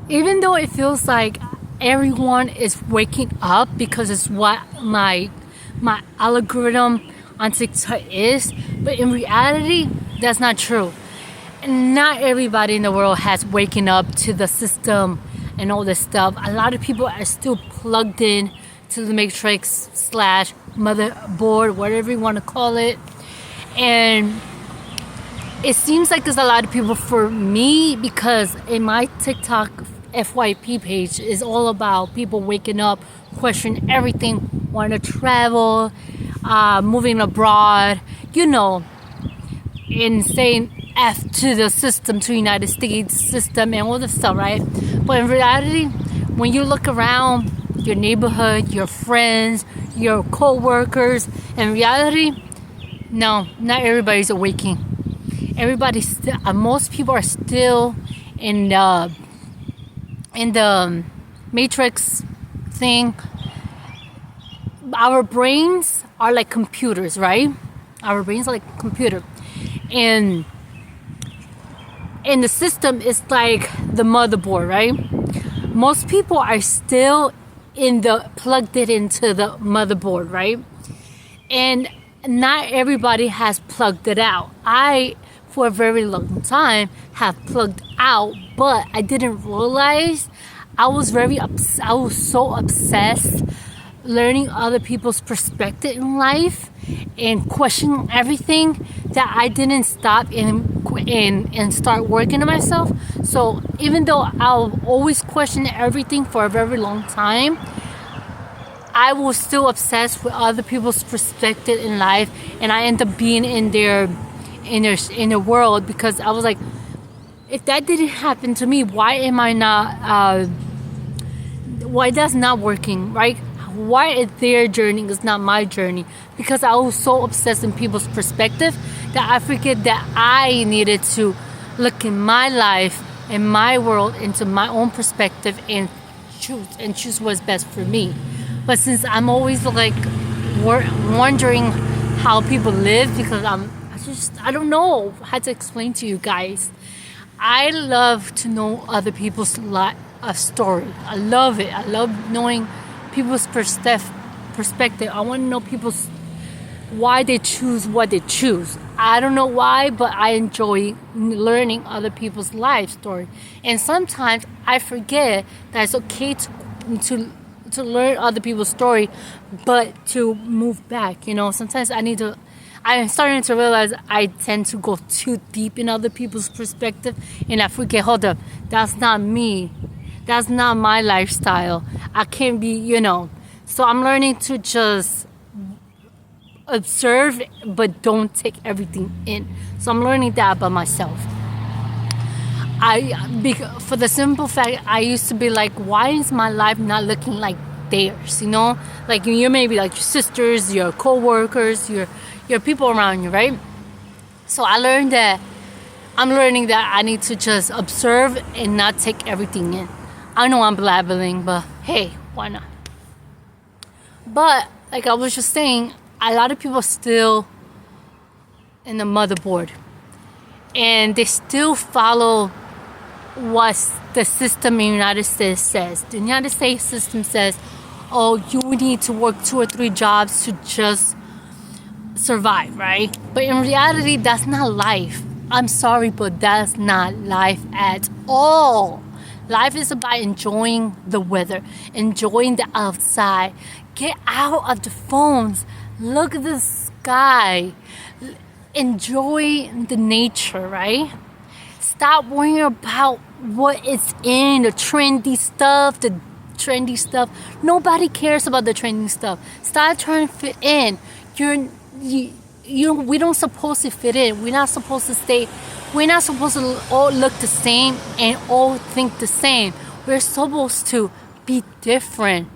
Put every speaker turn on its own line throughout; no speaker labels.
Even though it feels like everyone is waking up because it's what my algorithm on TikTok is, but in reality, that's not true. And not everybody in the world has waken up to the system and all this stuff. A lot of people are still plugged in to the matrix slash motherboard, whatever you want to call it. And it seems like there's a lot of people, for me, because in my TikTok FYP page is all about people waking up, questioning everything, wanting to travel, moving abroad, and saying F to the system, to the United States system and all this stuff, right? But in reality, when you look around your neighborhood, your friends, your co-workers, in reality, no, not everybody's awaking. Everybody's still, most people are still in the matrix thing. Our brains are like computers, right? Our brains are like a computer. And the system is like the motherboard, right? Most people are still plugged it into the motherboard, right? And not everybody has plugged it out. I, for a very long time, have plugged out, but I didn't realize I was so obsessed learning other people's perspective in life and questioning everything that I didn't stop and start working on myself. So even though I'll always question everything for a very long time, I was still obsessed with other people's perspective in life, and I end up being in their world, because I was like, if that didn't happen to me, why am I not? Why that's not working, right? Why is their journey is not my journey? Because I was so obsessed in people's perspective that I forget that I needed to look in my life, in my world, into my own perspective and choose what's best for me. But since I'm always like wondering how people live, because I don't know how to explain to you guys. I love to know other people's story. I love it. I love knowing people's perspective. I want to know why they choose what they choose. I don't know why, but I enjoy learning other people's life story. And sometimes I forget that it's okay to learn other people's story, but to move back. Sometimes I'm starting to realize I tend to go too deep in other people's perspective, and I forget, hold up, that's not me. That's not my lifestyle. I can't be, So I'm learning to just observe, but don't take everything in. So I'm learning that about myself. For the simple fact, I used to be like, why is my life not looking like theirs? Like you maybe like your sisters, your co-workers, your people around you, right? So I'm learning that I need to just observe and not take everything in. I know I'm blabbering, but hey, why not? But like I was just saying, a lot of people are still in the motherboard, and they still follow what the system in the United States says. The United States system says, oh, you need to work 2 or 3 jobs to just survive, right? But in reality, that's not life. I'm sorry, but that's not life at all. Life is about enjoying the weather, enjoying the outside. Get out of the phones. Look at the sky. Enjoy the nature, right? Stop worrying about what is in the trendy stuff. Nobody cares about the trendy stuff. Stop trying to fit in. We don't supposed to fit in. We're not supposed to stay. We're not supposed to all look the same and all think the same. We're supposed to be different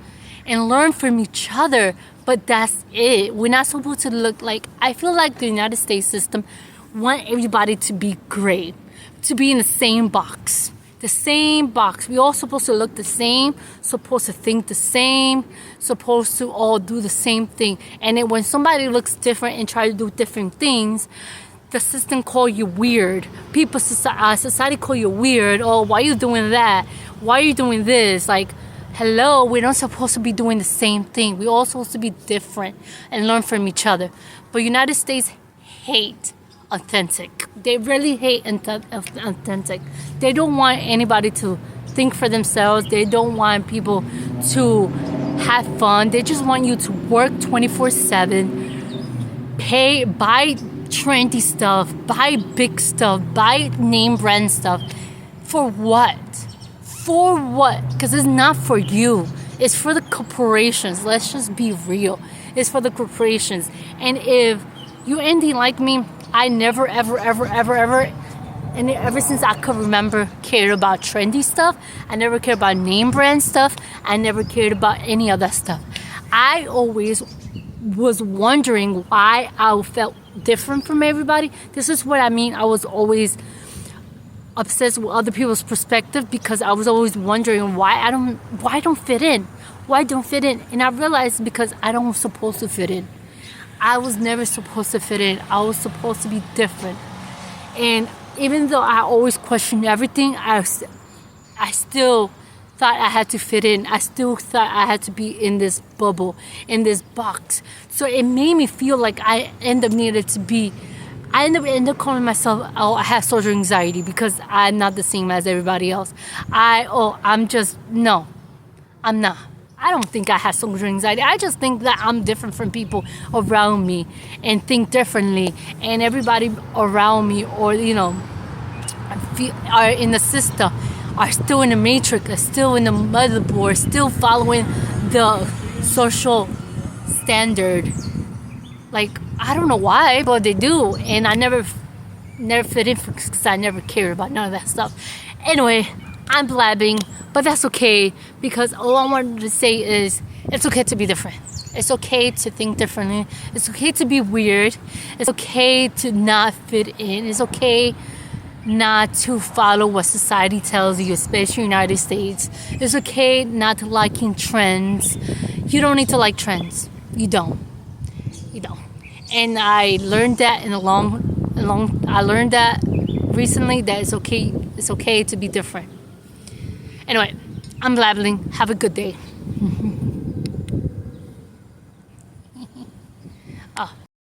and learn from each other. But that's it. We're not supposed to look like... I feel like the United States system want everybody to be great, to be in the same box. The same box. We all supposed to look the same, supposed to think the same, supposed to all do the same thing. And then when somebody looks different and try to do different things, the system call you weird. Society call you weird. Oh, why are you doing that? why are you doing this? Like, hello, we're not supposed to be doing the same thing. We're all supposed to be different and learn from each other. But United States hate authentic. They really hate authentic. They don't want anybody to think for themselves. They don't want people to have fun. They just want you to work 24/7, buy trendy stuff, buy big stuff, buy name brand stuff. For what? For what? Because it's not for you. It's for the corporations. Let's just be real. It's for the corporations. And if you anything like me, I never, ever, ever, ever, ever, and ever since I could remember, cared about trendy stuff. I never cared about name brand stuff. I never cared about any of that stuff. I always was wondering why I felt different from everybody. This is what I mean. I was always obsessed with other people's perspective because I was always wondering why I don't fit in. Why I don't fit in? And I realized because I don't supposed to fit in. I was never supposed to fit in. I was supposed to be different. And even though I always questioned everything, I still thought I had to fit in. I still thought I had to be in this bubble, in this box. So it made me feel like I ended up calling myself, I have social anxiety because I'm not the same as everybody else. I'm not. I don't think I have social anxiety. I just think that I'm different from people around me and think differently. And everybody around me are in the system, are still in the matrix, are still in the motherboard, still following the social standard. Like, I don't know why, but they do. And I never fit in because I never cared about none of that stuff. Anyway, I'm blabbing, but that's okay because all I wanted to say is it's okay to be different. It's okay to think differently. It's okay to be weird. It's okay to not fit in. It's okay not to follow what society tells you, especially in the United States. It's okay not to liking trends. You don't need to like trends. You don't. And I learned that I learned that recently that it's okay to be different. Anyway, I'm blabbling. Have a good day.